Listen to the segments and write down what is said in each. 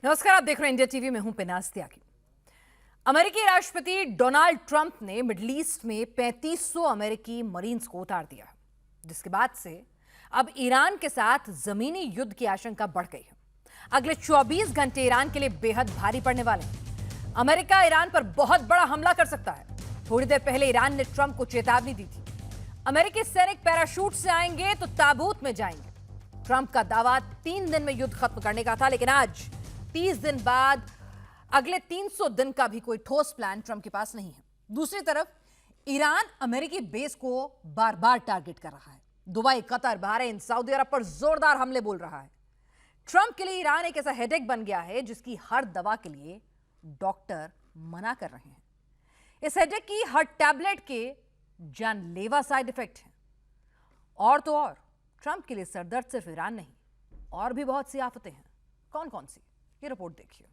नमस्कार, आप देख रहे हैं इंडिया टीवी में हूं पिनाज त्यागी। अमेरिकी राष्ट्रपति डोनाल्ड ट्रंप ने मिडिल ईस्ट में 3500 अमेरिकी मरीन्स को उतार दिया, जिसके बाद से अब ईरान के साथ जमीनी युद्ध की आशंका बढ़ गई है। अगले 24 घंटे ईरान के लिए बेहद भारी पड़ने वाले हैं। अमेरिका ईरान पर बहुत बड़ा हमला कर सकता है। थोड़ी देर पहले ईरान ने ट्रंप को चेतावनी दी थी, अमेरिकी सैनिक पैराशूट से आएंगे तो ताबूत में जाएंगे। ट्रंप का दावा 3 दिन में युद्ध खत्म करने का था, लेकिन आज 30 दिन बाद अगले 300 दिन का भी कोई ठोस प्लान ट्रंप के पास नहीं है। दूसरी तरफ ईरान अमेरिकी बेस को बार बार टारगेट कर रहा है। दुबई, कतर, बहरीन, सऊदी अरब पर जोरदार हमले बोल रहा है। ट्रंप के लिए ईरान एक ऐसा हेडेक बन गया है जिसकी हर दवा के लिए डॉक्टर मना कर रहे हैं। इस हेडेक की हर टैबलेट के जानलेवा साइड इफेक्ट हैं। और तो और ट्रंप के लिए सरदर्द सिर्फ ईरान नहीं, और भी बहुत सी आफतें हैं। कौन कौन सी, ये रिपोर्ट देखिए।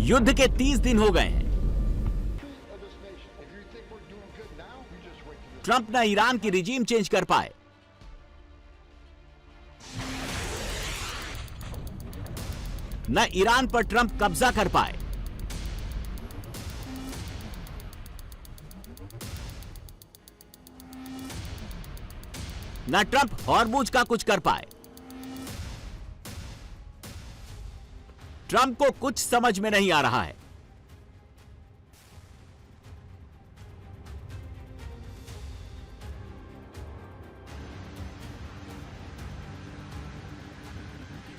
युद्ध के 30 दिन हो गए हैं। ट्रंप न ईरान की रिजीम चेंज कर पाए, न ईरान पर ट्रंप कब्जा कर पाए। न ट्रंप हॉर्मुज का कुछ कर पाए। ट्रंप को कुछ समझ में नहीं आ रहा है।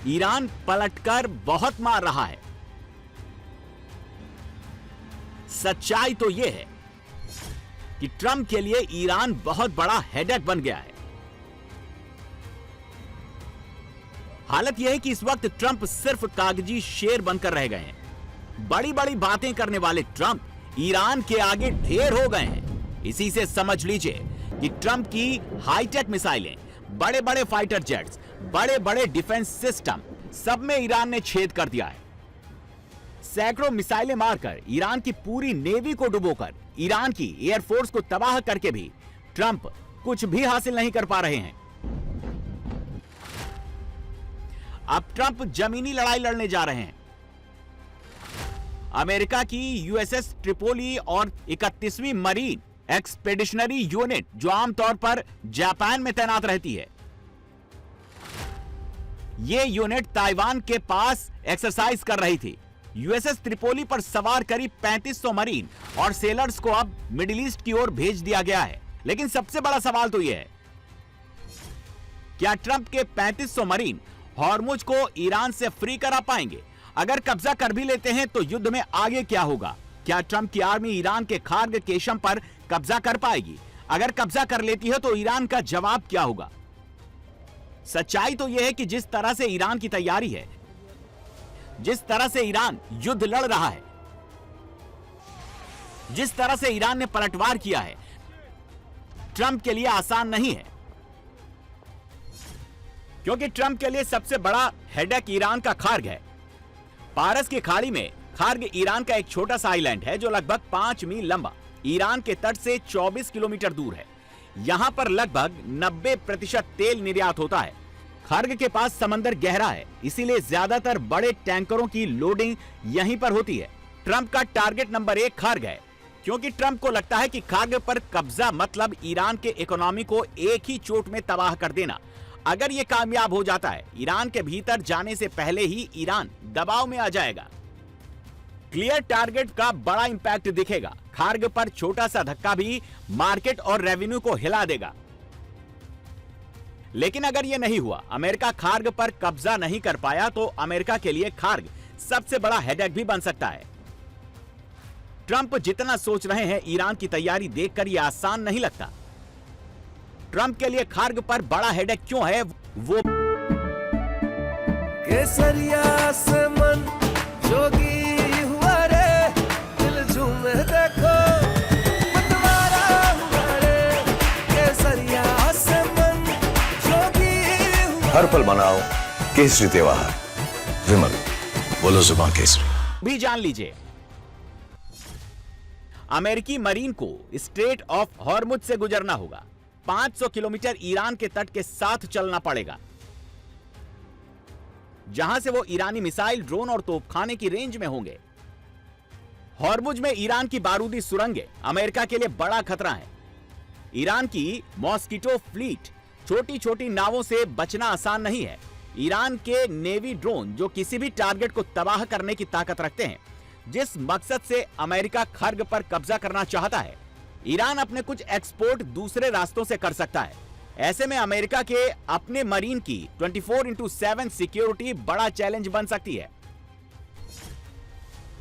ईरान पलटकर बहुत मार रहा है। सच्चाई तो यह है कि ट्रंप के लिए ईरान बहुत बड़ा हेडेक बन गया है। हालत यह है कि इस वक्त ट्रंप सिर्फ कागजी शेर बनकर रह गए हैं। बड़ी बड़ी बातें करने वाले ट्रंप ईरान के आगे ढेर हो गए हैं। इसी से समझ लीजिए कि ट्रंप की हाईटेक मिसाइलें, बड़े बड़े फाइटर जेट्स, बड़े बड़े डिफेंस सिस्टम, सब में ईरान ने छेद कर दिया है। सैकड़ों मिसाइलें मारकर, ईरान की पूरी नेवी को डुबोकर, ईरान की एयरफोर्स को तबाह करके भी ट्रंप कुछ भी हासिल नहीं कर पा रहे हैं। अब ट्रंप जमीनी लड़ाई लड़ने जा रहे हैं। अमेरिका की यूएसएस ट्रिपोली और 31वीं मरीन एक्सपेडिशनरी यूनिट, जो आमतौर पर जापान में तैनात रहती है, यह यूनिट ताइवान के पास एक्सरसाइज कर रही थी। यूएसएस ट्रिपोली पर सवार करीब 3500 मरीन और सेलर्स को अब मिडिल ईस्ट की ओर भेज दिया गया है। लेकिन सबसे बड़ा सवाल तो यह है, क्या ट्रंप के 3500 मरीन हॉर्मुज को ईरान से फ्री करा पाएंगे? अगर कब्जा कर भी लेते हैं तो युद्ध में आगे क्या होगा? क्या ट्रंप की आर्मी ईरान के खार्ग केशम पर कब्जा कर पाएगी? अगर कब्जा कर लेती है तो ईरान का जवाब क्या होगा? सच्चाई तो यह है कि जिस तरह से ईरान की तैयारी है, जिस तरह से ईरान युद्ध लड़ रहा है, जिस तरह से ईरान ने पलटवार किया है, ट्रंप के लिए आसान नहीं है। क्योंकि ट्रंप के लिए सबसे बड़ा हेडेक ईरान का खार्ग है। पारस की खाड़ी में खार्ग ईरान का एक छोटा सा आइलैंड है जो लगभग 5 मील लंबा, ईरान के तट से 24 किलोमीटर दूर है। यहां पर लगभग 90% तेल निर्यात होता है। खार्ग के पास समंदर गहरा है, इसीलिए ज्यादातर बड़े टैंकरों की लोडिंग यहीं पर होती है। ट्रंप का टारगेट नंबर 1 खार्ग है, क्योंकि ट्रंप को लगता है कि खार्ग पर कब्जा मतलब ईरान के इकोनॉमी को एक ही चोट में तबाह कर देना। अगर यह कामयाब हो जाता है, ईरान के भीतर जाने से पहले ही ईरान दबाव में आ जाएगा। क्लियर टारगेट का बड़ा इंपैक्ट दिखेगा। खार्ग पर छोटा सा धक्का भी मार्केट और रेवेन्यू को हिला देगा। लेकिन अगर यह नहीं हुआ, अमेरिका खार्ग पर कब्जा नहीं कर पाया, तो अमेरिका के लिए खार्ग सबसे बड़ा हेडेक भी बन सकता है। ट्रंप जितना सोच रहे हैं, ईरान की तैयारी देखकर यह आसान नहीं लगता। ट्रंप के लिए खार्ग पर बड़ा हेडेक क्यों है, वो केसरिया से मन जोगी हुआ रे, दिल झूमे देखो हर पल मनाओ केसरी त्योहार। विमल, बोलो जुबान केसरी। भी जान लीजिए, अमेरिकी मरीन को स्ट्रेट ऑफ हॉर्मुज से गुजरना होगा। 500 किलोमीटर ईरान के तट के साथ चलना पड़ेगा, जहां से वो ईरानी मिसाइल, ड्रोन और तोपखाने की रेंज में होंगे। हॉर्मुज में ईरान की बारूदी सुरंगें अमेरिका के लिए बड़ा खतरा है। ईरान की मॉस्किटो फ्लीट छोटी छोटी नावों से बचना आसान नहीं है। ईरान के नेवी ड्रोन जो किसी भी टारगेट को तबाह करने की ताकत रखते हैं। जिस मकसद से अमेरिका खर्ग पर कब्जा करना चाहता है, ईरान अपने कुछ एक्सपोर्ट दूसरे रास्तों से कर सकता है। ऐसे में अमेरिका के अपने मरीन की 24/7 सिक्योरिटी बड़ा चैलेंज बन सकती है।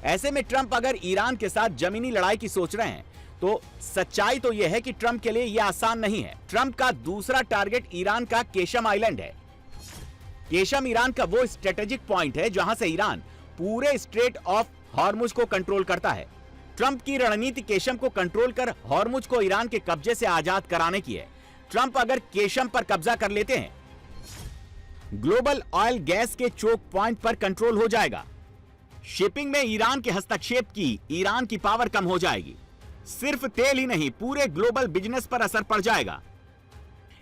ऐसे में ट्रंप अगर ईरान के साथ जमीनी लड़ाई की सोच रहे हैं, तो सच्चाई तो यह है कि ट्रंप के लिए यह आसान नहीं है। ट्रंप का दूसरा टारगेट ईरान का केशम आइलैंड है। केशम ईरान का वो स्ट्रेटेजिक पॉइंट है जहां से ईरान पूरे स्ट्रेट ऑफ हॉर्मुज को कंट्रोल करता है। ट्रंप की रणनीति केशम को कंट्रोल कर हॉर्मुज को ईरान के कब्जे से आजाद कराने की है। ट्रंप अगर केशम पर कब्जा कर लेते हैं, ग्लोबल ऑयल गैस के चोक पॉइंट पर कंट्रोल हो जाएगा। शिपिंग में ईरान के हस्तक्षेप की ईरान की पावर कम हो जाएगी। सिर्फ तेल ही नहीं, पूरे ग्लोबल बिजनेस पर असर पड़ जाएगा।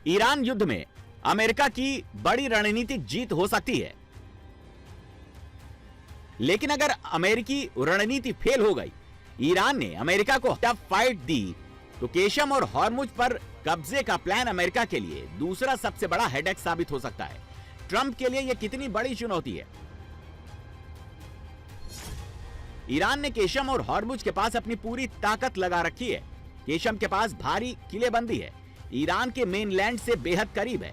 ईरान युद्ध में अमेरिका की बड़ी रणनीतिक जीत हो सकती है, लेकिन अगर अमेरिकी रणनीति फेल हो गई, ईरान ने अमेरिका को टफ फाइट दी, तो केशम और हॉर्मुज पर कब्जे का प्लान अमेरिका के लिए दूसरा सबसे बड़ा हेडेक साबित हो सकता है। ट्रंप के लिए यह कितनी बड़ी चुनौती है। ईरान ने केशम और हॉर्मुज के पास अपनी पूरी ताकत लगा रखी है। केशम के पास भारी किलेबंदी है, ईरान के मेनलैंड से बेहद करीब है।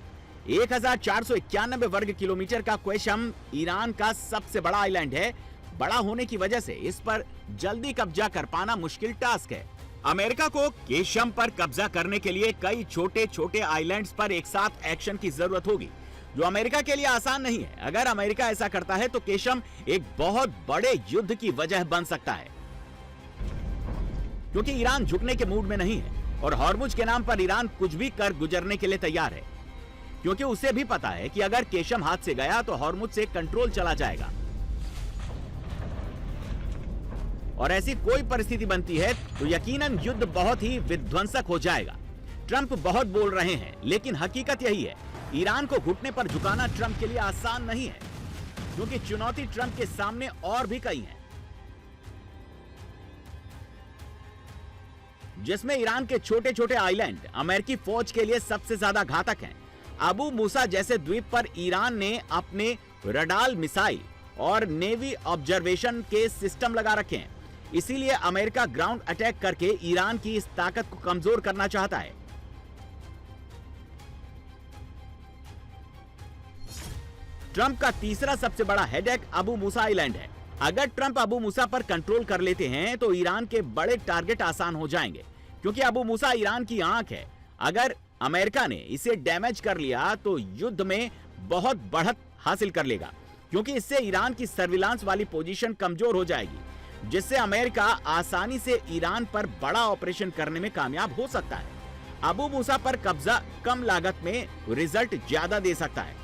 1491 वर्ग किलोमीटर का केशम ईरान का सबसे बड़ा आइलैंड है। बड़ा होने की वजह से इस पर जल्दी कब्जा कर पाना मुश्किल टास्क है। अमेरिका को केशम पर कब्जा करने के लिए कई छोटे छोटे आइलैंड्स पर एक साथ एक्शन की जरूरत होगी, जो अमेरिका के लिए आसान नहीं है। अगर अमेरिका ऐसा करता है तो केशम एक बहुत बड़े युद्ध की वजह बन सकता है, क्योंकि ईरान झुकने के मूड में नहीं है और हॉर्मुज के नाम पर ईरान कुछ भी कर गुजरने के लिए तैयार है, क्योंकि उसे भी पता है कि अगर केशम हाथ से गया तो हॉर्मुज से कंट्रोल चला जाएगा। और ऐसी कोई परिस्थिति बनती है तो यकीनन युद्ध बहुत ही विध्वंसक हो जाएगा। ट्रंप बहुत बोल रहे हैं, लेकिन हकीकत यही है, ईरान को घुटने पर झुकाना ट्रंप के लिए आसान नहीं है, क्योंकि चुनौती ट्रंप के सामने और भी कई हैं, जिसमें ईरान के छोटे छोटे आइलैंड अमेरिकी फौज के लिए सबसे ज्यादा घातक हैं। अबू मूसा जैसे द्वीप पर ईरान ने अपने रडार मिसाइल और नेवी ऑब्जर्वेशन के सिस्टम लगा रखे हैं। इसीलिए अमेरिका ग्राउंड अटैक करके ईरान की इस ताकत को कमजोर करना चाहता है। ट्रंप का तीसरा सबसे बड़ा हेडेक अबू मूसा आइलैंड है। अगर ट्रंप अबू मूसा पर कंट्रोल कर लेते हैं तो ईरान के बड़े टारगेट आसान हो जाएंगे, क्योंकि अबू मूसा ईरान की आंख है। अगर अमेरिका ने इसे डैमेज कर लिया तो युद्ध में बहुत बढ़त हासिल कर लेगा, क्योंकि इससे ईरान की सर्विलांस वाली पोजीशन कमजोर हो जाएगी, जिससे अमेरिका आसानी से ईरान पर बड़ा ऑपरेशन करने में कामयाब हो सकता है। अबू मूसा पर कब्जा कम लागत में रिजल्ट ज्यादा दे सकता है।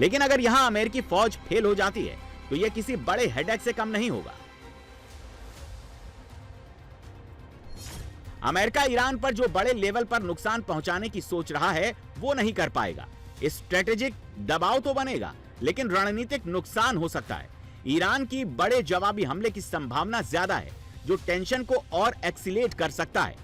लेकिन अगर यहां अमेरिकी फौज फेल हो जाती है तो यह किसी बड़े हेडेक से कम नहीं होगा। अमेरिका ईरान पर जो बड़े लेवल पर नुकसान पहुंचाने की सोच रहा है वो नहीं कर पाएगा। स्ट्रेटेजिक दबाव तो बनेगा, लेकिन रणनीतिक नुकसान हो सकता है। ईरान की बड़े जवाबी हमले की संभावना ज्यादा है, जो टेंशन को और एक्सीलेट कर सकता है।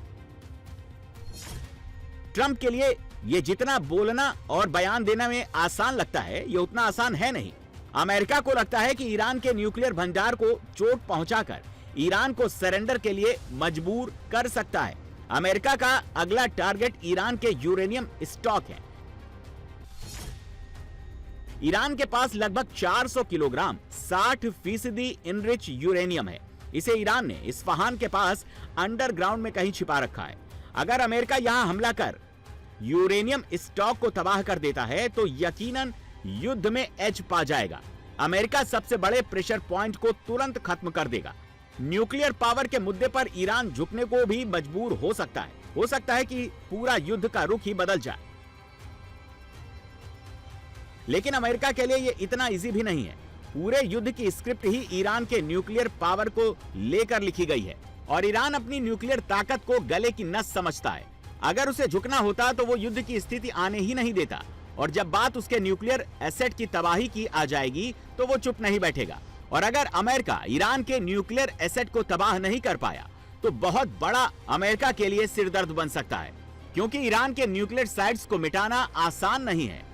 ट्रंप के लिए ये जितना बोलना और बयान देने में आसान लगता है, ये उतना आसान है नहीं। अमेरिका को लगता है कि ईरान के न्यूक्लियर भंडार को चोट पहुंचाकर ईरान को सरेंडर के लिए मजबूर कर सकता है। अमेरिका का अगला टारगेट ईरान के यूरेनियम स्टॉक है। ईरान के पास लगभग 400 किलोग्राम 60% इनरिच यूरेनियम है। इसे ईरान ने इस्फहान के पास अंडरग्राउंड में कहीं छिपा रखा है। अगर अमेरिका यहां हमला कर यूरेनियम स्टॉक को तबाह कर देता है तो यकीनन युद्ध में एज पा जाएगा। अमेरिका सबसे बड़े प्रेशर पॉइंट को तुरंत खत्म कर देगा। न्यूक्लियर पावर के मुद्दे पर ईरान झुकने को भी मजबूर हो सकता है। हो सकता है कि पूरा युद्ध का रुख ही बदल जाए। लेकिन अमेरिका के लिए यह इतना इजी भी नहीं है। पूरे युद्ध की स्क्रिप्ट ही ईरान के न्यूक्लियर पावर को लेकर लिखी गई है और ईरान अपनी न्यूक्लियर ताकत को गले की नस समझता है। अगर उसे झुकना होता तो वो युद्ध की स्थिति आने ही नहीं देता, और जब बात उसके न्यूक्लियर एसेट की तबाही की आ जाएगी तो वो चुप नहीं बैठेगा। और अगर अमेरिका ईरान के न्यूक्लियर एसेट को तबाह नहीं कर पाया तो बहुत बड़ा अमेरिका के लिए सिरदर्द बन सकता है, क्योंकि ईरान के न्यूक्लियर साइट्स को मिटाना आसान नहीं है।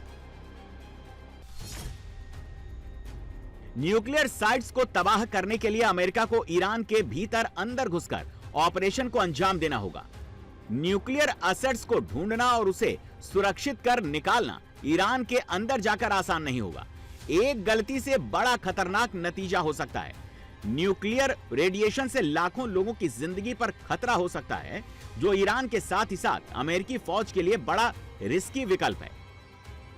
न्यूक्लियर साइट्स को तबाह करने के लिए अमेरिका को ईरान के भीतर अंदर घुसकर ऑपरेशन को अंजाम देना होगा। न्यूक्लियर एसेट्स को ढूंढना और उसे सुरक्षित कर निकालना ईरान के अंदर जाकर आसान नहीं होगा। एक गलती से बड़ा खतरनाक नतीजा हो सकता है। न्यूक्लियर रेडिएशन से लाखों लोगों की जिंदगी पर खतरा हो सकता है, जो ईरान के साथ ही साथ अमेरिकी फौज के लिए बड़ा रिस्की विकल्प है।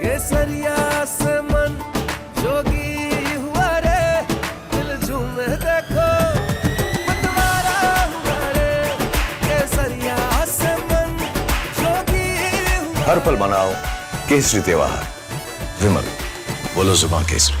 केसरिया से मन जोगी हुआ रे दिल झूमे देखो मतवारा हुआ रे केसरिया से मन जोगी हुआ हर पल मनाओ केसरी त्योहार। विमल बोलो जुबान केसरी।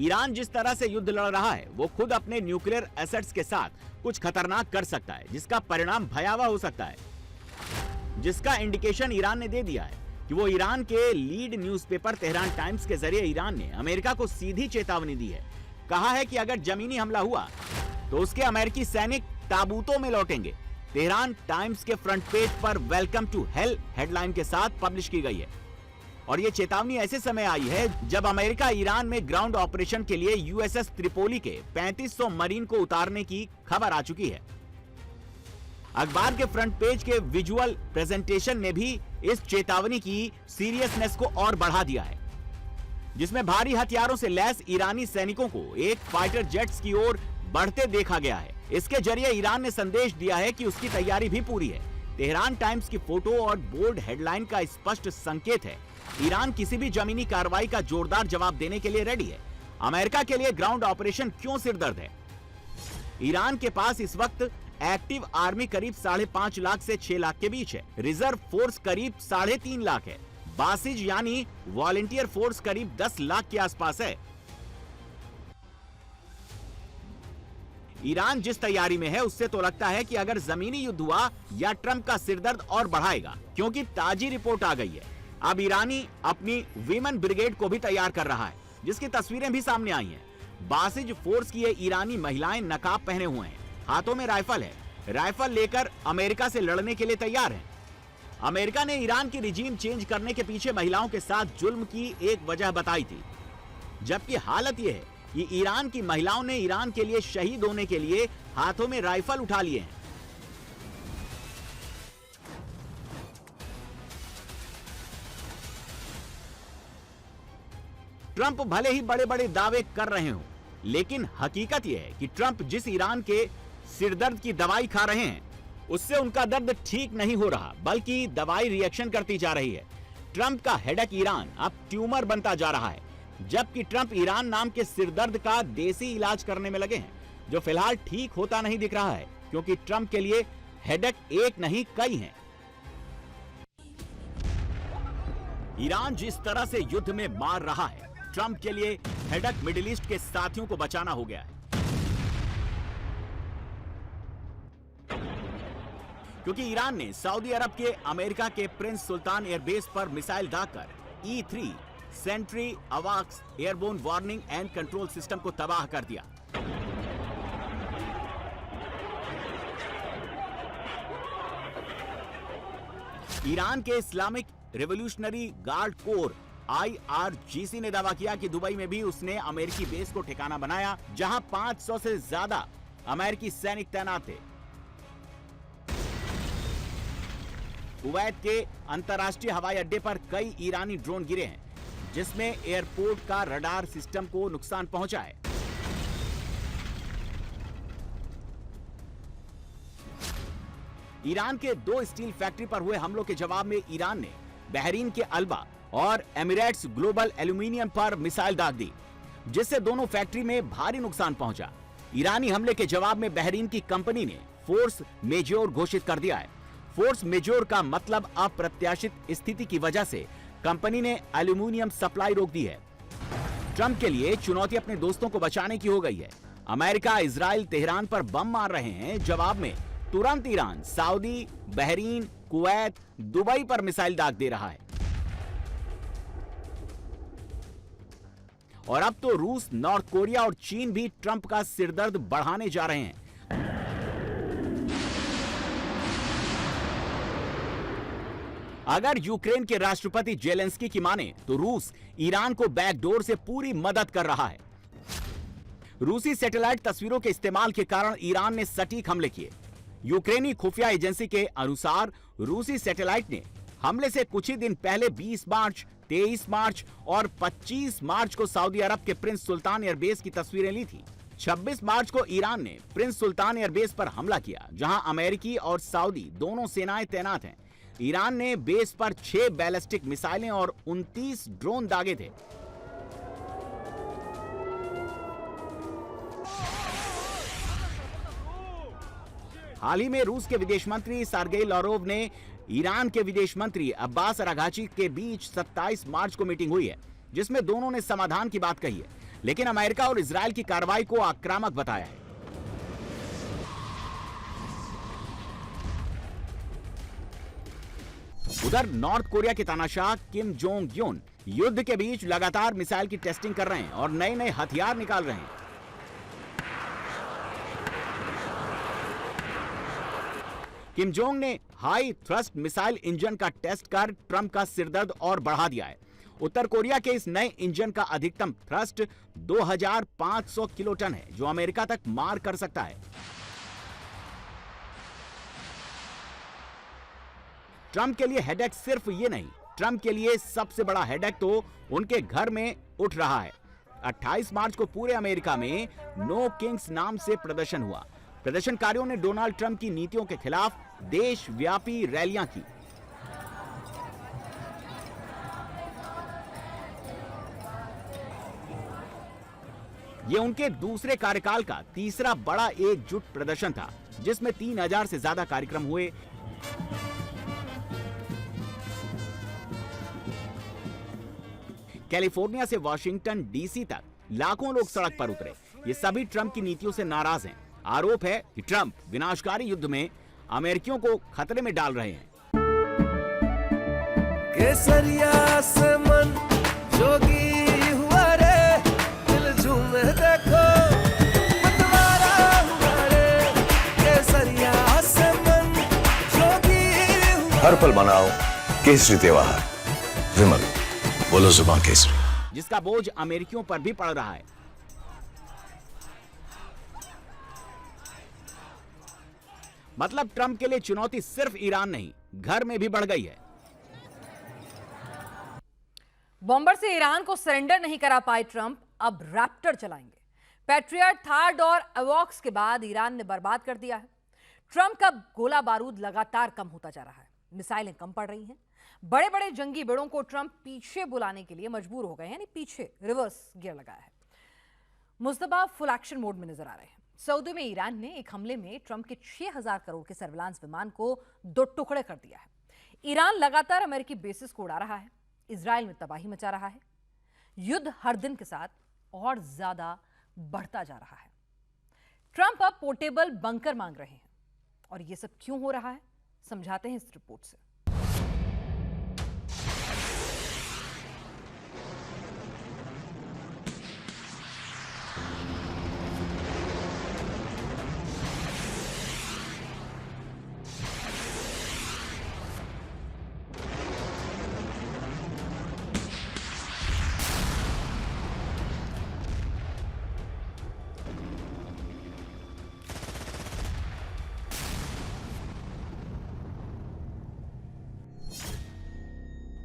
ईरान जिस तरह से युद्ध लड़ रहा है वो खुद अपने न्यूक्लियर एसेट्स के साथ कुछ खतरनाक कर सकता है, जिसका परिणाम भयावह हो सकता है, जिसका इंडिकेशन ईरान ने दे दिया है कि वो ईरान के लीड न्यूज़पेपर तेहरान टाइम्स के जरिए ईरान ने अमेरिका को सीधी चेतावनी दी है। कहा है कि अगर जमीनी हमला हुआ तो उसके अमेरिकी सैनिक ताबूतों में लौटेंगे। तेहरान टाइम्स के फ्रंट पेज पर वेलकम टू हेल हेडलाइन के साथ पब्लिश की गई है। और ये चेतावनी ऐसे समय आई है जब अमेरिका ईरान में ग्राउंड ऑपरेशन के लिए यूएसएस त्रिपोली के 3500 मरीन को उतारने की खबर आ चुकी है। अखबार के फ्रंट पेज के विजुअल प्रेजेंटेशन ने भी इस चेतावनी की सीरियसनेस को और बढ़ा दिया है, जिसमें भारी हथियारों से लैस ईरानी सैनिकों को एक फाइटर जेट्स की ओर बढ़ते देखा गया है। इसके जरिए ईरान ने संदेश दिया है कि उसकी तैयारी भी पूरी है। तेहरान टाइम्स की फोटो और बोल्ड हेडलाइन का स्पष्ट संकेत है, ईरान किसी भी जमीनी कार्रवाई का जोरदार जवाब देने के लिए रेडी है। अमेरिका के लिए ग्राउंड ऑपरेशन क्यों सिरदर्द है? ईरान के पास इस वक्त एक्टिव आर्मी करीब 5.5 लाख से 6 लाख के बीच है। रिजर्व फोर्स करीब 3.5 लाख है। बासिज यानी वॉलंटियर फोर्स करीब 10 लाख के आसपास है। ईरान जिस तैयारी में है उससे तो लगता है कि अगर जमीनी युद्ध हुआ या ट्रंप का सिरदर्द और बढ़ाएगा, क्योंकि ताजी रिपोर्ट आ गई है। अब ईरानी अपनी वीमेन ब्रिगेड को भी तैयार कर रहा है, जिसकी तस्वीरें भी सामने आई हैं। बासिज फोर्स की ये ईरानी महिलाएं नकाब पहने हुए हैं, हाथों में राइफल है, राइफल लेकर अमेरिका से लड़ने के लिए तैयार हैं। अमेरिका ने ईरान की रिजीम चेंज करने के पीछे महिलाओं के साथ जुल्म की एक वजह बताई थी, जबकि हालत यह है कि ईरान की महिलाओं ने ईरान के लिए शहीद होने के लिए हाथों में राइफल उठा लिए हैं। ट्रंप भले ही बड़े बड़े दावे कर रहे हों, लेकिन हकीकत यह है कि ट्रंप जिस ईरान के सिरदर्द की दवाई खा रहे हैं उससे उनका दर्द ठीक नहीं हो रहा, बल्कि दवाई रिएक्शन करती जा रही है। ट्रंप का हेडेक ईरान अब ट्यूमर बनता जा रहा है, जबकि ट्रंप ईरान नाम के सिरदर्द का देसी इलाज करने में लगे हैं, जो फिलहाल ठीक होता नहीं दिख रहा है, क्योंकि ट्रंप के लिए हेडेक एक नहीं कई हैं। ईरान जिस तरह से युद्ध में मार रहा है, ट्रंप के लिए हेडेक मिडिल ईस्ट के साथियों को बचाना हो गया है, क्योंकि ईरान ने सऊदी अरब के अमेरिका के प्रिंस सुल्तान एयरबेस पर मिसाइल दागकर E3 सेंट्री अवाक्स airborne warning and control system को तबाह कर दिया। ईरान के Islamic Revolutionary Guard Corps IRGC ने दावा किया कि दुबई में भी उसने अमेरिकी बेस को ठिकाना बनाया, जहां 500 से ज्यादा अमेरिकी सैनिक तैनात थे। कुवैत के अंतर्राष्ट्रीय हवाई अड्डे पर कई ईरानी ड्रोन गिरे हैं, जिसमें एयरपोर्ट का रडार सिस्टम को नुकसान पहुंचा है। ईरान के 2 स्टील फैक्ट्री पर हुए हमलों के जवाब में ईरान ने बहरीन के अल्बा और एमिरेट्स ग्लोबल एल्यूमिनियम पर मिसाइल दाग दी, जिससे दोनों फैक्ट्री में भारी नुकसान पहुंचा। ईरानी हमले के जवाब में बहरीन की कंपनी ने फोर्स मेजोर घोषित कर दिया है। फोर्स मेजोर का मतलब अप्रत्याशित स्थिति की वजह से कंपनी ने एल्यूमिनियम सप्लाई रोक दी है। ट्रंप के लिए चुनौती अपने दोस्तों को बचाने की हो गई है। अमेरिका, इजराइल तेहरान पर बम मार रहे हैं, जवाब में तुरंत Iran Saudi, Bahrain, Kuwait, Dubai पर मिसाइल दाग दे रहा है। और अब तो रूस, नॉर्थ कोरिया और चीन भी ट्रंप का सिरदर्द बढ़ाने जा रहे हैं। अगर यूक्रेन के राष्ट्रपति जेलेंस्की की माने तो रूस ईरान को बैकडोर से पूरी मदद कर रहा है। रूसी सैटेलाइट तस्वीरों के इस्तेमाल के कारण ईरान ने सटीक हमले किए। यूक्रेनी खुफिया एजेंसी के अनुसार रूसी सैटेलाइट ने हमले से कुछ ही दिन पहले 20 मार्च, 23 मार्च और 25 मार्च को सऊदी अरब के प्रिंस सुल्तान एयरबेस की तस्वीरें ली थी। 26 मार्च को ईरान ने प्रिंस सुल्तान एयरबेस पर हमला किया, जहां अमेरिकी और सऊदी दोनों सेनाएं तैनात हैं। ईरान ने बेस पर 6 बैलिस्टिक मिसाइलें और 29 ड्रोन दागे थे। हाल ही में रूस के विदेश मंत्री सर्गेई लारोव ने ईरान के विदेश मंत्री अब्बास अराघची के बीच 27 मार्च को मीटिंग हुई है, जिसमें दोनों ने समाधान की बात कही है, लेकिन अमेरिका और इजरायल की कार्रवाई को आक्रामक बताया है। उधर नॉर्थ कोरिया के तानाशाह किम जोंग यून युद्ध के बीच लगातार मिसाइल की टेस्टिंग कर रहे हैं और नए नए हथियार निकाल रहे हैं। किम जोंग ने हाई थ्रस्ट मिसाइल इंजन का टेस्ट कर ट्रंप का सिरदर्द और बढ़ा दिया है। उत्तर कोरिया के इस नए इंजन का अधिकतम थ्रस्ट 2500 किलोटन है, जो अमेरिका तक मार कर सकता है। ट्रंप के लिए हेडेक सिर्फ ये नहीं, ट्रंप के लिए सबसे बड़ा हेडेक तो उनके घर में उठ रहा है। 28 मार्च को पूरे अमेरिका में नो किंग्स नाम से प्रदर्शन हुआ। प्रदर्शनकारियों ने डोनाल्ड ट्रंप की नीतियों के खिलाफ देशव्यापी रैलियां की। ये उनके दूसरे कार्यकाल का तीसरा बड़ा एकजुट प्रदर्शन था, जिसमें 3000 से ज्यादा कार्यक्रम हुए। कैलिफोर्निया से वाशिंगटन डीसी तक लाखों लोग सड़क पर उतरे। ये सभी ट्रंप की नीतियों से नाराज हैं। आरोप है कि ट्रंप विनाशकारी युद्ध में अमेरिकियों को खतरे में डाल रहे हैं। केसरिया से मन जोगी हुआ रे, दिल झूमे देखो मतवारा हुआ रे। केसरिया से मन जोगी हुआ। हर पल मनाओ केसरी त्योहार। विमल, बोलो जुबान केसरी। जिसका बोझ अमेरिकियों पर भी पड़ रहा है। मतलब ट्रंप के लिए चुनौती सिर्फ ईरान नहीं, घर में भी बढ़ गई है। बॉम्बर से ईरान को सरेंडर नहीं करा पाए ट्रंप, अब रैप्टर चलाएंगे। पैट्रियट, थार्ड और अवॉक्स के बाद ईरान ने बर्बाद कर दिया है। ट्रंप का गोला बारूद लगातार कम होता जा रहा है, मिसाइलें कम पड़ रही हैं। बड़े बड़े जंगी बेड़ों को ट्रंप पीछे बुलाने के लिए मजबूर हो गए, यानी पीछे रिवर्स गियर लगाया है। मुस्तफा फुल एक्शन मोड में नजर आ रहे हैं। सऊदी में ईरान ने एक हमले में ट्रंप के 6000 करोड़ के सर्विलांस विमान को 2 टुकड़े कर दिया है। ईरान लगातार अमेरिकी बेसिस को उड़ा रहा है, इजराइल में तबाही मचा रहा है। युद्ध हर दिन के साथ और ज्यादा बढ़ता जा रहा है। ट्रंप अब पोर्टेबल बंकर मांग रहे हैं, और यह सब क्यों हो रहा है, समझाते हैं इस रिपोर्ट से।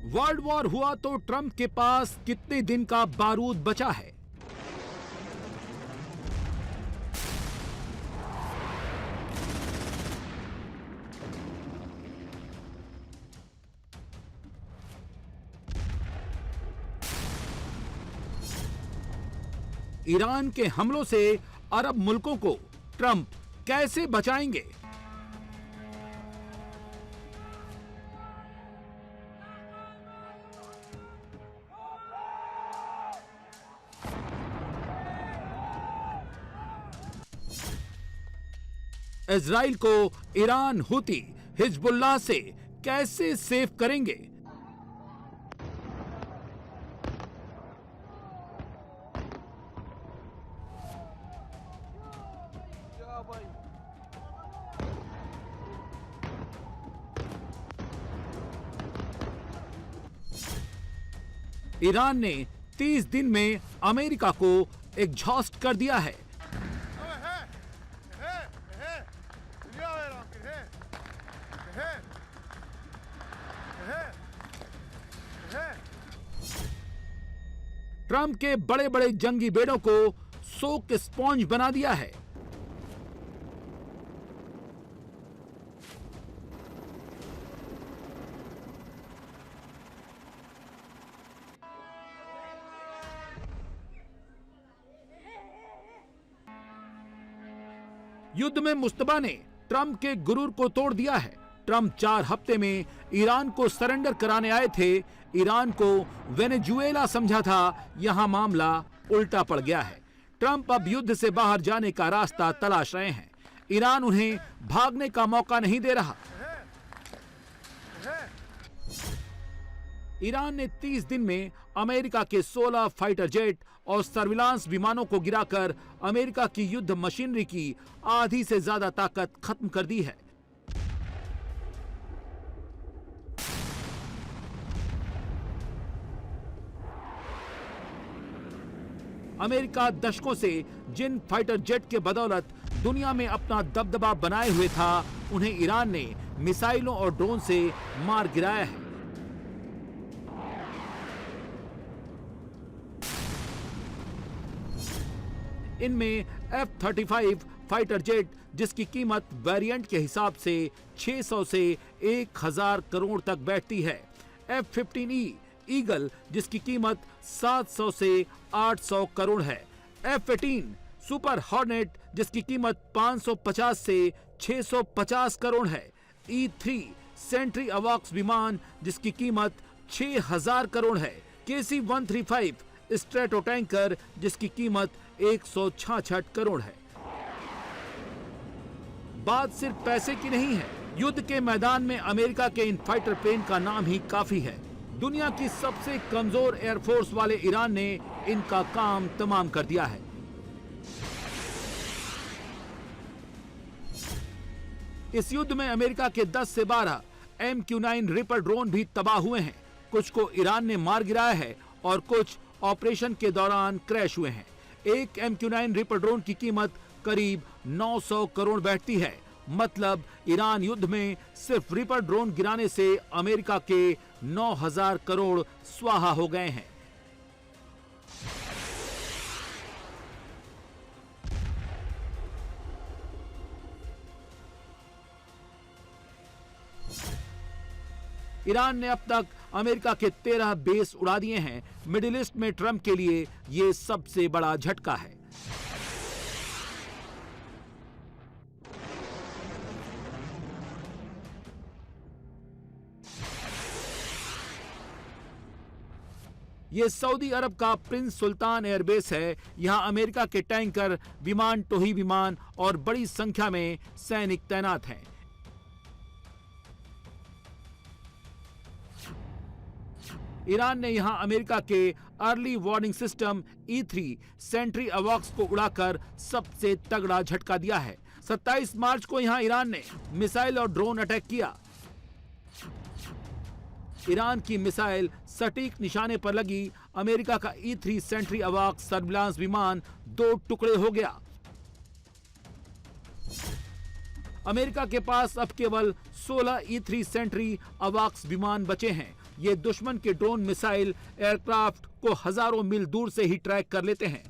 वर्ल्ड वॉर हुआ तो ट्रंप के पास कितने दिन का बारूद बचा है? ईरान के हमलों से अरब मुल्कों को ट्रंप कैसे बचाएंगे? इजराइल को ईरान हुती हिजबुल्लाह से कैसे सेव करेंगे? ईरान ने 30 दिन में अमेरिका को एग्जॉस्ट कर दिया है। ट्रंप के बड़े बड़े जंगी बेड़ों को सोक स्पॉन्ज बना दिया है। युद्ध में मुस्तबा ने ट्रंप के गुरूर को तोड़ दिया है। ट्रंप 4 हफ्ते में ईरान को सरेंडर कराने आए थे। ईरान को वेनेजुएला समझा था, यहां मामला उल्टा पड़ गया है। ट्रंप अब युद्ध से बाहर जाने का रास्ता तलाश रहे हैं। ईरान उन्हें भागने का मौका नहीं दे रहा। ईरान ने 30 दिन में अमेरिका के 16 फाइटर जेट और सर्विलांस विमानों को गिराकर अमेरिका की युद्ध मशीनरी की आधी से ज्यादा ताकत खत्म कर दी है। अमेरिका दशकों से जिन फाइटर जेट के बदौलत दुनिया में अपना दबदबा बनाए हुए था, उन्हें ईरान ने मिसाइलों और ड्रोन से मार गिराया है। इनमें F-35 फाइटर जेट, जिसकी कीमत वेरिएंट के हिसाब से 600 से 1000 करोड़ तक बैठती है। F-15E ईगल, जिसकी कीमत 700 से 800 करोड़ है। F-18 सुपर हॉर्नेट, जिसकी कीमत 550 से 650 करोड़ है। E-3 सेंट्री अवॉक्स विमान, जिसकी कीमत 6000 करोड़ है। KC-135 स्ट्रेटो टैंकर, जिसकी कीमत 166 करोड़ है। बात सिर्फ पैसे की नहीं है। युद्ध के मैदान में अमेरिका के इन फाइटर प्लेन का नाम ही काफी है। दुनिया की सबसे कमजोर एयरफोर्स वाले ईरान ने इनका काम तमाम कर दिया है। इस युद्ध में अमेरिका के 10 से 12 MQ-9 रिपर ड्रोन भी तबाह हुए हैं। कुछ को ईरान ने मार गिराया है और कुछ ऑपरेशन के दौरान क्रैश हुए हैं। एक MQ-9 रिपर ड्रोन की कीमत करीब 900 करोड़ बैठती है। मतलब ईरान युद्ध में सिर्फ रिपर ड्रोन गिराने से अमेरिका के 9000 करोड़ स्वाहा हो गए हैं। ईरान ने अब तक अमेरिका के 13 बेस उड़ा दिए हैं। मिडिल ईस्ट में ट्रंप के लिए यह सबसे बड़ा झटका है। यह सऊदी अरब का प्रिंस सुल्तान एयरबेस है। यहां अमेरिका के टैंकर, विमान, टोही विमान और बड़ी संख्या में सैनिक तैनात हैं। ईरान ने यहां अमेरिका के early warning system E3 sentry अवॉक्स को उड़ाकर सबसे तगड़ा झटका दिया है। 27 मार्च को यहां ईरान ने मिसाइल और ड्रोन अटैक किया। ईरान की मिसाइल सटीक निशाने पर लगी। अमेरिका का E3 सेंट्री अवॉक्स सर्विलांस विमान 2 टुकड़े हो गया। अमेरिका के पास अब केवल 16 E3 सेंट्री अवॉक्स विमान बचे हैं। ये दुश्मन के ड्रोन, मिसाइल, एयरक्राफ्ट को हजारों मील दूर से ही ट्रैक कर लेते हैं।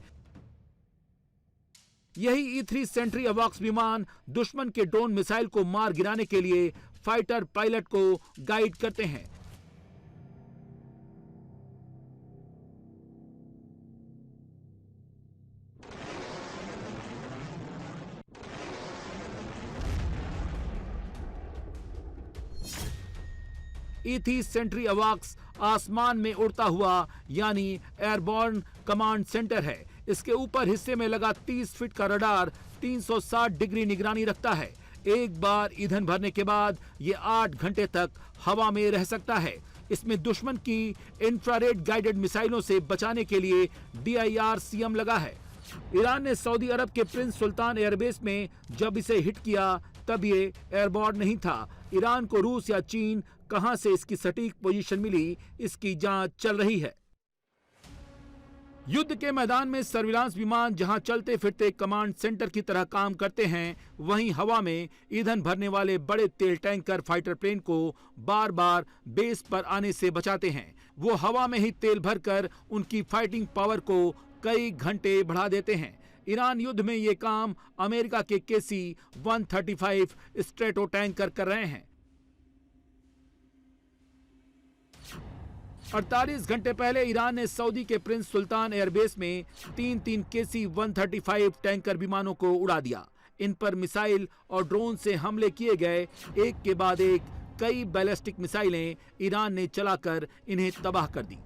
यही E3 सेंट्री अवॉक्स विमान दुश्मन के ड्रोन, मिसाइल को मार गिराने के लिए फाइटर पायलट को गाइड करते हैं। E3 सेंट्री अवॉक्स आसमान में उड़ता हुआ यानी एयरबॉर्न कमांड सेंटर है। इसके ऊपर हिस्से में लगा 30 फीट का रडार 360 डिग्री निगरानी रखता है। एक बार ईंधन भरने के बाद ये 8 घंटे तक हवा में रह सकता है। इसमें दुश्मन की इंफ्रारेड गाइडेड मिसाइलों से बचाने के लिए DIRCM लगा है। ईरान ने सऊदी अरब के प्रिंस सुल्तान एयरबेस में जब इसे हिट किया तब ये एयरबॉर्न नहीं था। ईरान को रूस या चीन कहां से इसकी सटीक पोजीशन मिली, इसकी जांच चल रही है। युद्ध के मैदान में सर्विलांस विमान जहां चलते फिरते कमांड सेंटर की तरह काम करते हैं, वहीं हवा में ईंधन भरने वाले बड़े तेल टैंकर फाइटर प्लेन को बार बार बेस पर आने से बचाते हैं। वो हवा में ही तेल भरकर उनकी फाइटिंग पावर को कई घंटे बढ़ा देते हैं। ईरान युद्ध में ये काम अमेरिका के KC-135 स्ट्रेटो टैंकर कर रहे हैं। 48 घंटे पहले ईरान ने सऊदी के प्रिंस सुल्तान एयरबेस में 3 KC-135 टैंकर विमानों को उड़ा दिया। इन पर मिसाइल और ड्रोन से हमले किए गए। एक के बाद एक कई बैलिस्टिक मिसाइलें ईरान ने चलाकर इन्हें तबाह कर दी।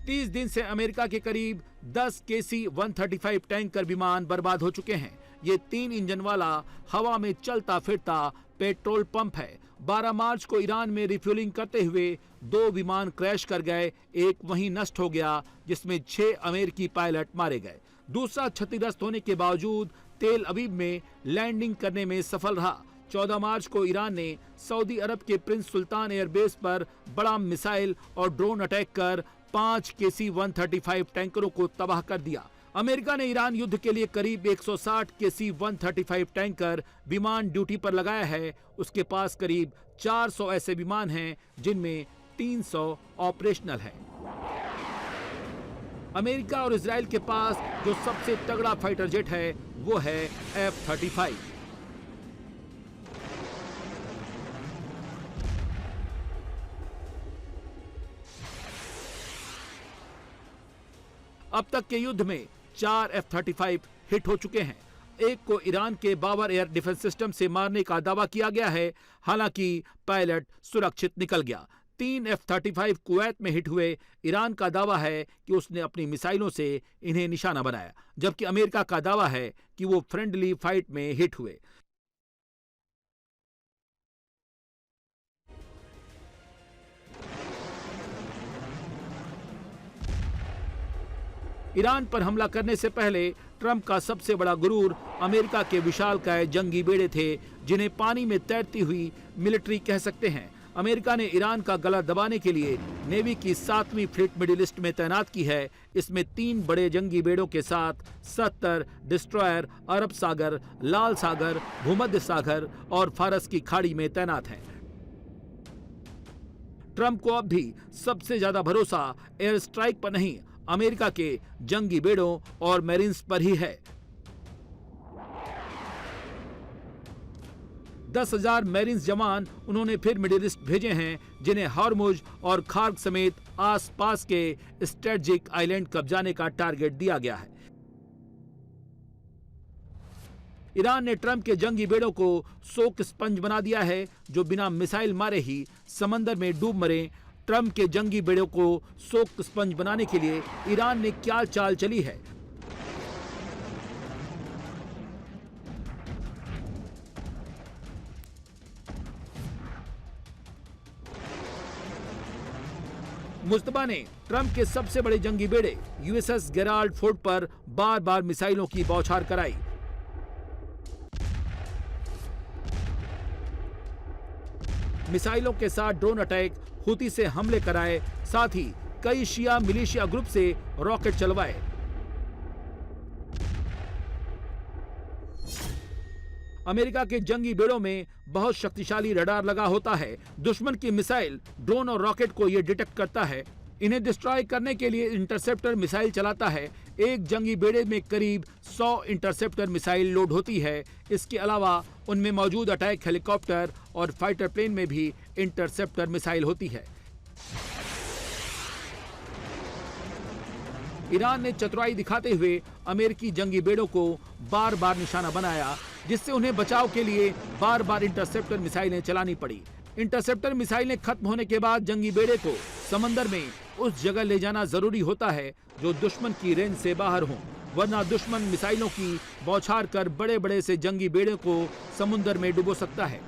30 दिन से अमेरिका के करीब 10 KC-135 टैंकर विमान बर्बाद हो चुके हैं। ये 3 इंजन वाला हवा में चलता फिरता पेट्रोल पंप है। 12 मार्च को ईरान में रिफ्यूलिंग करते हुए 2 विमान क्रैश कर गए। एक वहीं नष्ट हो गया जिसमें 6 अमेरिकी पायलट मारे गए। दूसरा क्षतिग्रस्त होने के बावजूद तेल अवीव में लैंडिंग करने में सफल रहा। 14 मार्च को ईरान ने सऊदी अरब के प्रिंस सुल्तान एयरबेस पर बड़ा मिसाइल और ड्रोन अटैक कर 5 KC-135 टैंकरों को तबाह कर दिया। अमेरिका ने ईरान युद्ध के लिए करीब 160 KC-135 टैंकर विमान ड्यूटी पर लगाया है। उसके पास करीब 400 ऐसे विमान हैं जिनमें 300 ऑपरेशनल हैं। अमेरिका और इजराइल के पास जो सबसे तगड़ा फाइटर जेट है वो है F-35। अब तक के युद्ध में 4 F-35 हिट हो चुके हैं। एक को ईरान के बाबर एयर डिफेंस सिस्टम से मारने का दावा किया गया है, हालांकि पायलट सुरक्षित निकल गया। 3 F-35 कुवैत में हिट हुए। ईरान का दावा है कि उसने अपनी मिसाइलों से इन्हें निशाना बनाया, जबकि अमेरिका का दावा है कि वो फ्रेंडली फाइट में हिट हुए। ईरान पर हमला करने से पहले ट्रंप का सबसे बड़ा गुरूर अमेरिका के विशालकाय जंगी बेड़े थे, जिन्हें पानी में तैरती हुई मिलिट्री कह सकते हैं। अमेरिका ने ईरान का गला दबाने के लिए नेवी की 7वीं फ्लीट मिडिल ईस्ट में तैनात की है। इसमें 3 बड़े जंगी बेड़ों के साथ 70 डिस्ट्रॉयर अरब सागर, लाल सागर, भूमध्य सागर और फारस की खाड़ी में तैनात हैं। ट्रंप को अब भी सबसे ज्यादा भरोसा एयर स्ट्राइक पर नहीं, अमेरिका के जंगी बेड़ों और मैरिन्स पर ही है। 10,000 मैरिन्स जवान उन्होंने फिर मिडिल ईस्ट भेजे हैं, जिन्हें हॉर्मुज और खार्ग समेत आसपास के स्ट्रेटेजिक आइलैंड कब्जाने का टारगेट दिया गया है। ईरान ने ट्रंप के जंगी बेड़ों को सोक स्पंज बना दिया है, जो बिना मिसाइल मारे ही समंदर में डूब मरे। ट्रंप के जंगी बेड़ों को सोक स्पंज बनाने के लिए ईरान ने क्या चाल चली है? मुस्तफा ने ट्रंप के सबसे बड़े जंगी बेड़े यूएसएस गेराल्ड फोर्ड पर बार बार मिसाइलों की बौछार कराई। मिसाइलों के साथ ड्रोन अटैक, हुती से हमले कराए, साथ ही कई शिया मिलिशिया ग्रुप से रॉकेट चलवाए। अमेरिका के जंगी बेड़ों में बहुत शक्तिशाली रडार लगा होता है। दुश्मन की मिसाइल, ड्रोन और रॉकेट को यह डिटेक्ट करता है। इन्हें डिस्ट्रॉय करने के लिए इंटरसेप्टर मिसाइल चलाता है। एक जंगी बेड़े में करीब 100 इंटरसेप्टर मिसाइल लोड होती है। इसके अलावा उनमें मौजूद अटैक हेलीकॉप्टर और फाइटर प्लेन में भी इंटरसेप्टर मिसाइल होती है। ईरान ने चतुराई दिखाते हुए अमेरिकी जंगी बेड़ों को बार बार निशाना बनाया, जिससे उन्हें बचाव के लिए बार बार इंटरसेप्टर मिसाइलें चलानी पड़ी। इंटरसेप्टर मिसाइलें खत्म होने के बाद जंगी बेड़े को समंदर में उस जगह ले जाना जरूरी होता है जो दुश्मन की रेंज से बाहर हो, वरना दुश्मन मिसाइलों की बौछार कर बड़े बड़े से जंगी बेड़े को समुद्र में डुबो सकता है।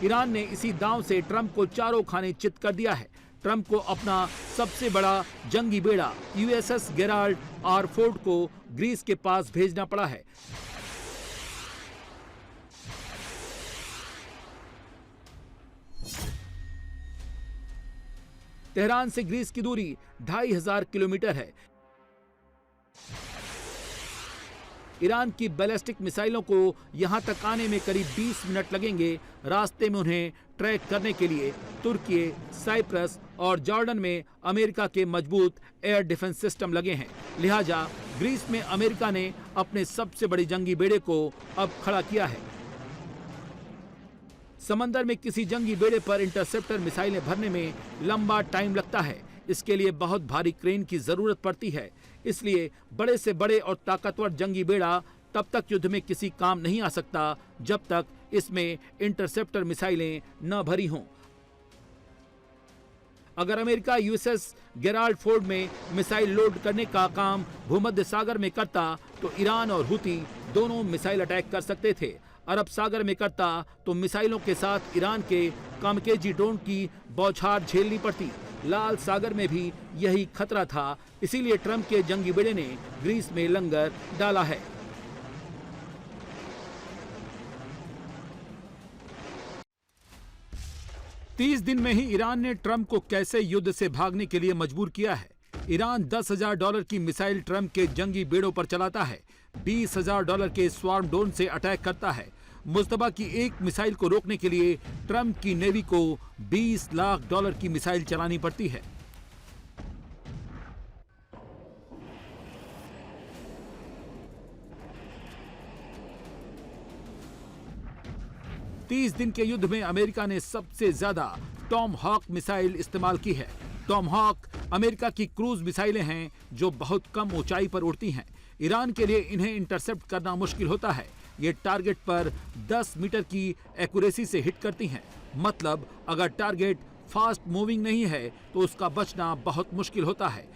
ईरान ने इसी दांव से ट्रंप को चारों खाने चित कर दिया है। ट्रंप को अपना सबसे बड़ा जंगी बेड़ा यूएसएस गेराल्ड आर फोर्ड को ग्रीस के पास भेजना पड़ा है। तेहरान से ग्रीस की दूरी 2500 किलोमीटर है। ईरान की बैलिस्टिक मिसाइलों को यहां तक आने में करीब 20 मिनट लगेंगे। रास्ते में उन्हें ट्रैक करने के लिए तुर्की, साइप्रस और जॉर्डन में अमेरिका के मजबूत एयर डिफेंस सिस्टम लगे हैं। लिहाजा ग्रीस में अमेरिका ने अपने सबसे बड़े जंगी बेड़े को अब खड़ा किया है। समंदर में किसी जंगी बेड़े पर इंटरसेप्टर मिसाइलें भरने में लंबा टाइम लगता है। इसके लिए बहुत भारी क्रेन की जरूरत पड़ती है। इसलिए बड़े से बड़े और ताकतवर जंगी बेड़ा तब तक युद्ध में किसी काम नहीं आ सकता जब तक इसमें इंटरसेप्टर मिसाइलें न भरी हों। अगर अमेरिका यूएसएस गेराल्ड फोर्ड में मिसाइल लोड करने का काम भूमध्य सागर में करता तो ईरान और हुती दोनों मिसाइल अटैक कर सकते थे। अरब सागर में करता तो मिसाइलों के साथ ईरान के कामकेजी ड्रोन की बौछार झेलनी पड़ती। लाल सागर में भी यही खतरा था। इसीलिए ट्रंप के जंगी बेड़े ने ग्रीस में लंगर डाला है। $30 दिन में ही ईरान ने ट्रंप को कैसे युद्ध से भागने के लिए मजबूर किया है। ईरान $10,000 की मिसाइल ट्रंप के जंगी बेड़ों पर चलाता है। $20,000 के स्वार्म ड्रोन से अटैक करता है। मुस्तफा की एक मिसाइल को रोकने के लिए ट्रंप की नेवी को $20 लाख की मिसाइल चलानी पड़ती है। $30 दिन के युद्ध में अमेरिका ने सबसे ज्यादा टॉम हॉक मिसाइल इस्तेमाल की है। टॉम हॉक अमेरिका की क्रूज मिसाइलें हैं जो बहुत कम ऊंचाई पर उड़ती हैं। ईरान के लिए इन्हें इंटरसेप्ट करना मुश्किल होता है। ये टारगेट पर 10 मीटर की एक्यूरेसी से हिट करती हैं। मतलब अगर टारगेट फास्ट मूविंग नहीं है तो उसका बचना बहुत मुश्किल होता है।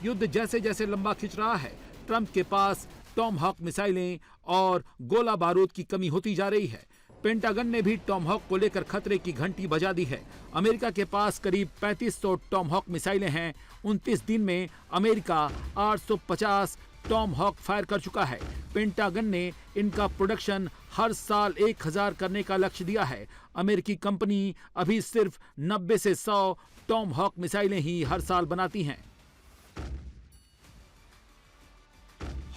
युद्ध जैसे जैसे लंबा खिंच रहा है, ट्रंप के पास टॉम हॉक मिसाइलें और गोला बारूद की कमी होती जा रही है। पेंटागन ने भी टॉम हॉक को लेकर खतरे की घंटी बजा दी है। अमेरिका के पास करीब 3500 टॉम हॉक मिसाइलें हैं। 29 दिन में अमेरिका 850 टॉम हॉक फायर कर चुका है। पेंटागन ने इनका प्रोडक्शन हर साल 1000 करने का लक्ष्य दिया है। अमेरिकी कंपनी अभी सिर्फ 90 से 100 टॉम हॉक मिसाइलें ही हर साल बनाती हैं।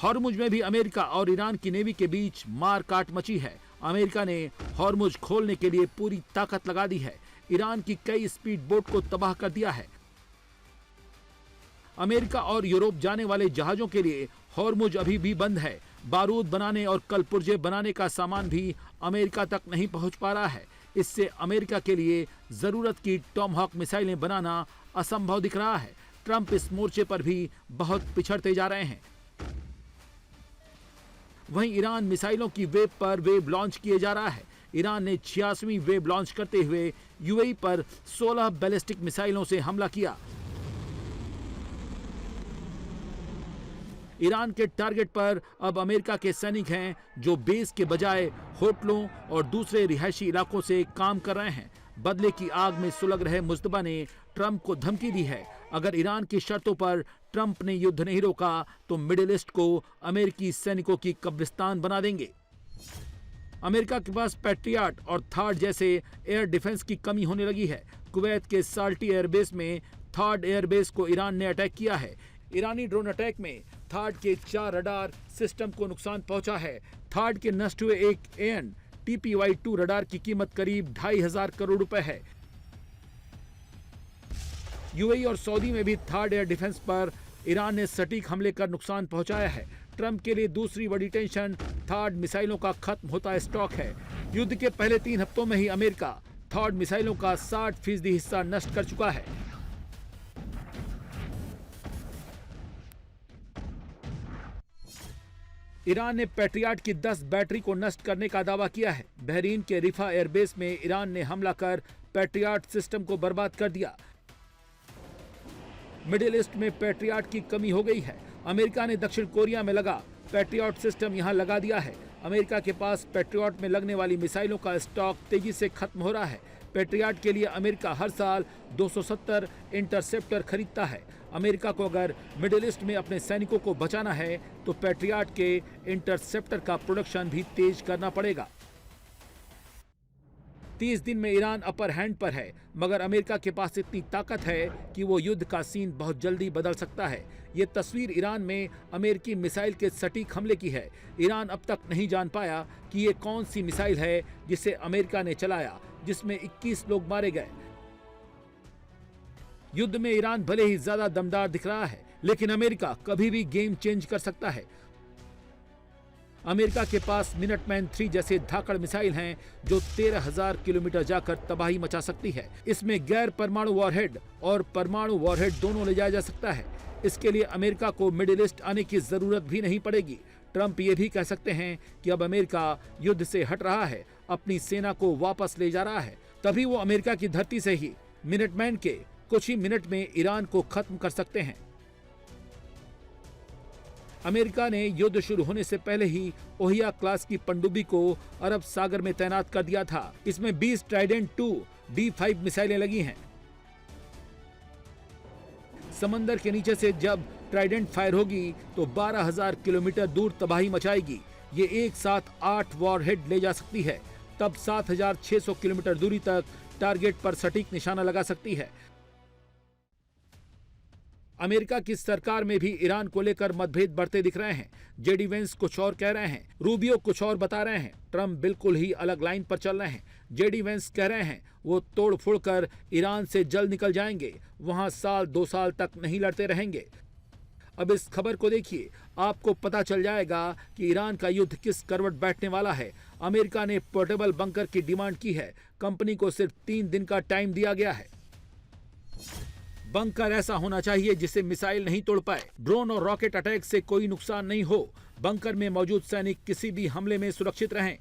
हॉर्मुज में भी अमेरिका और ईरान की नेवी के बीच मारकाट मची है। अमेरिका ने हॉर्मुज खोलने के लिए पूरी ताकत लगा दी है। ईरान की कई स्पीड बोट को तबाह कर दिया है। अमेरिका और यूरोप जाने वाले जहाजों के लिए हॉर्मुज अभी भी बंद है। बारूद बनाने और कलपुर्जे बनाने का सामान भी अमेरिका तक नहीं पहुंच पा रहा है। इससे अमेरिका के लिए जरूरत की टॉम हॉक मिसाइलें बनाना असंभव दिख रहा है। ट्रंप इस मोर्चे पर भी बहुत पिछड़ते जा रहे हैं। वहीं ईरान मिसाइलों की वेव पर वेव लॉन्च किए जा रहा है। ईरान ने 86वीं वेव लॉन्च करते हुए यूएई पर 16 बैलिस्टिक मिसाइलों से हमला किया। ईरान के टारगेट पर अब अमेरिका के सैनिक हैं जो बेस के बजाय होटलों और दूसरे रिहायशी इलाकों से काम कर रहे हैं। बदले की आग में सुलग रहे मुस्तफा ने ट्रंप को धमकी दी है, अगर ईरान की शर्तों पर ट्रंप ने युद्ध नहीं रोका तो मिडिल ईस्ट को अमेरिकी सैनिकों की कब्रिस्तान बना देंगे। अमेरिका के पास पैट्रियट और थार्ड जैसे एयर डिफेंस की कमी होने लगी है। कुवैत के साल्टी एयरबेस में थार्ड एयरबेस को ईरान ने अटैक किया है। ईरानी ड्रोन अटैक में थार्ड के 4 रडार सिस्टम को नुकसान पहुंचा है। थार्ड के नष्ट हुए एक AN TPY-2 रडार की कीमत करीब 2,500 करोड़ रुपए है। यूएई और सऊदी में भी थार्ड एयर डिफेंस पर ईरान ने सटीक हमले कर नुकसान पहुंचाया है। ट्रंप के लिए दूसरी बड़ी टेंशन थार्ड मिसाइलों का खत्म होता स्टॉक है। युद्ध के पहले 3 हफ्तों में ही अमेरिका थार्ड मिसाइलों का 60% हिस्सा नष्ट कर चुका है। ईरान ने पैट्रियट की 10 बैटरी को नष्ट करने का दावा किया है। बहरीन के रिफा एयरबेस में ईरान ने हमला कर पैट्रियट सिस्टम को बर्बाद कर दिया। मिडिल ईस्ट में पैट्रियट की कमी हो गई है। अमेरिका ने दक्षिण कोरिया में लगा पैट्रियट सिस्टम यहां लगा दिया है। अमेरिका के पास पैट्रियट में लगने वाली मिसाइलों का स्टॉक तेजी से खत्म हो रहा है। पैट्रियट के लिए अमेरिका हर साल 270 इंटरसेप्टर खरीदता है। अमेरिका को अगर मिडिल ईस्ट में अपने सैनिकों को बचाना है तो पैट्रियट के इंटरसेप्टर का प्रोडक्शन भी तेज करना पड़ेगा। 30 दिन में ईरान अपर हैंड पर है, मगर अमेरिका के पास इतनी ताकत है कि वो युद्ध का सीन बहुत जल्दी बदल सकता है। ये तस्वीर ईरान में अमेरिकी मिसाइल के सटीक हमले की है। ईरान अब तक नहीं जान पाया कि ये कौन सी मिसाइल है जिसे अमेरिका ने चलाया, जिसमें 21 लोग मारे गए। युद्ध में ईरान भले ही ज्यादा दमदार दिख रहा है, लेकिन अमेरिका कभी भी गेम चेंज कर सकता है। अमेरिका के पास मिनटमैन 3 जैसे धाकड़ मिसाइल हैं जो 13,000 किलोमीटर जाकर तबाही मचा सकती है। इसमें गैर परमाणु वॉरहेड और परमाणु वॉरहेड दोनों ले जाया जा सकता है। इसके लिए अमेरिका को मिडिल ईस्ट आने की जरूरत भी नहीं पड़ेगी। ट्रंप ये भी कह सकते हैं कि अब अमेरिका युद्ध से हट रहा है, अपनी सेना को वापस ले जा रहा है। तभी वो अमेरिका की धरती से ही मिनटमैन के कुछ ही मिनट में ईरान को खत्म कर सकते हैं। अमेरिका ने युद्ध शुरू होने से पहले ही ओहिया क्लास की पनडुब्बी को अरब सागर में तैनात कर दिया था। इसमें 20 ट्राइडेंट 2 D5 मिसाइलें लगी हैं। समंदर के नीचे से जब ट्राइडेंट फायर होगी तो 12,000 किलोमीटर दूर तबाही मचाएगी। ये एक साथ 8 वॉरहेड ले जा सकती है। तब 7,600 किलोमीटर दूरी तक टारगेट पर सटीक निशाना लगा सकती है। अमेरिका की सरकार में भी ईरान को लेकर मतभेद बढ़ते दिख रहे हैं। जेडी वेंस कुछ और कह रहे हैं, रूबियो कुछ और बता रहे हैं। ट्रंप बिल्कुल ही अलग लाइन पर चल रहे हैं। जेडी वेंस कह रहे हैं वो तोड़ फोड़ कर ईरान से जल्द निकल जाएंगे, वहां 1-2 साल तक नहीं लड़ते रहेंगे। अब इस खबर को देखिए, आपको पता चल जाएगा कि ईरान का युद्ध किस करवट बैठने वाला है। अमेरिका ने पोर्टेबल बंकर की डिमांड की है। कंपनी को सिर्फ 3 दिन का टाइम दिया गया है। बंकर ऐसा होना चाहिए जिसे मिसाइल नहीं तोड़ पाए, ड्रोन और रॉकेट अटैक से कोई नुकसान नहीं हो। बंकर में मौजूद सैनिक किसी भी हमले में सुरक्षित रहें।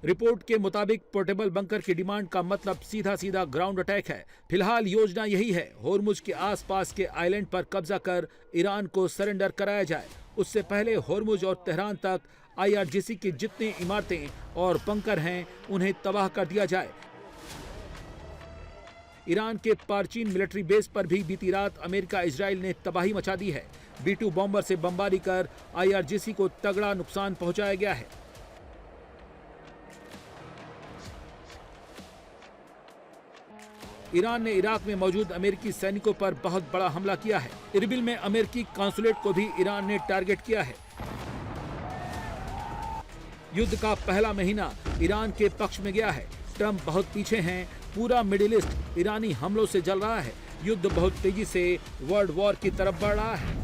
रिपोर्ट के मुताबिक पोर्टेबल बंकर की डिमांड का मतलब सीधा सीधा ग्राउंड अटैक है। फिलहाल योजना यही है, होर्मुज के आसपास के आइलैंड पर कब्जा कर ईरान को सरेंडर कराया जाए। उससे पहले होर्मुज और तेहरान तक IRGC की जितनी इमारतें और बंकर हैं उन्हें तबाह कर दिया जाए। ईरान के पारचीन मिलिट्री बेस पर भी बीती रात अमेरिका इजराइल ने तबाही मचा दी है। B-2 बॉम्बर से बमबारी कर IRGC को तगड़ा नुकसान पहुंचाया गया है। ईरान ने इराक में मौजूद अमेरिकी सैनिकों पर बहुत बड़ा हमला किया है। इरबिल में अमेरिकी कॉन्सुलेट को भी ईरान ने टारगेट किया है। युद्ध का पहला महीना ईरान के पक्ष में गया है। ट्रंप बहुत पीछे हैं। पूरा मिडिल ईस्ट ईरानी हमलों से जल रहा है। युद्ध बहुत तेजी से वर्ल्ड वॉर की तरफ बढ़ रहा है।